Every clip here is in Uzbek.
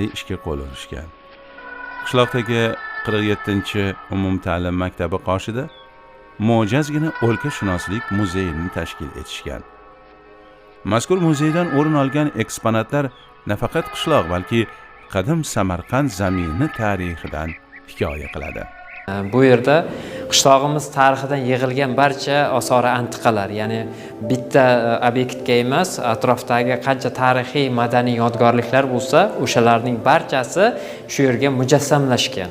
ahamiyatli ishga qo'l urishgan. Qishloqdagi 47-umumta'lim maktabi qoshida mo'jazgina o'lkashunoslik muzeyini tashkil etishgan. Mazkur muzeydan o'rin olgan eksponatlar nafaqat qishloq, balki qadim Samarqand zamini tarixidan hikoya qiladi. Bu yerda qishlog'imiz tarixidan yig'ilgan barcha osori antiqalar, ya'ni bitta obyektga emas, atrofdagi qancha tarixiy madaniy yodgorliklar bo'lsa, o'shalarning barchasi shu yerga mujassamlashgan.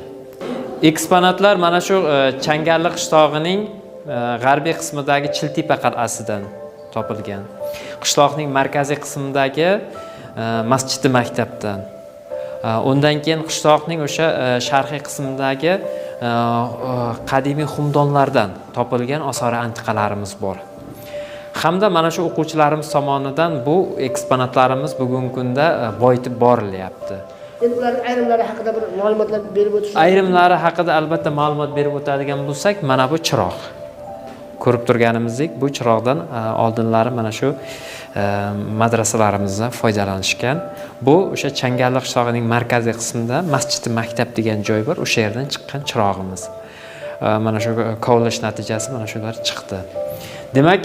Eksponatlar mana shu Changalli qishlog'ining g'arbiy qismidagi Chiltepa qal'asidan topilgan. Qishloqning markaziy qismidagi masjidi maktabdan. Undan keyin qishloqning o'sha sharqiy qismidagi qadimiy xumdonlardan topilgan osori antiqalarimiz bor. Hamda mana shu o'quvchilarimiz tomonidan bu eksponatlarimiz bugungi kunda boyitib borilyapti. Endi ularning ayrimlari haqida bir ma'lumotlar berib o'tish. Ayrimlari haqida albatta ma'lumot berib o'tadigan bo'lsak, mana bu chiroq. Ko'rib turganimizdek, bu chiroqdan oldinlari mana shu madrasalarimizda foydalanishgan. Bu o'sha Changalli qishlog'ining markaziy qismida masjidi maktab degan joy bor, o'sha yerdan chiqqan chirog'imiz. Mana shu kovlash natijasi mana shular chiqdi. Demak,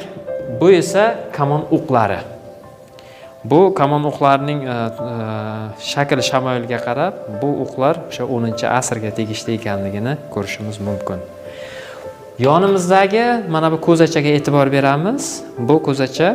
bu esa kamon o'qlari. Bu kamon o'qlarining shakl shamoyilga qarab, bu o'qlar o'sha 10-asrga tegishli ekanligini ko'rishimiz mumkin. Yonimizdagi mana bu ko'zachaga e'tibor beramiz. Bu ko'zacha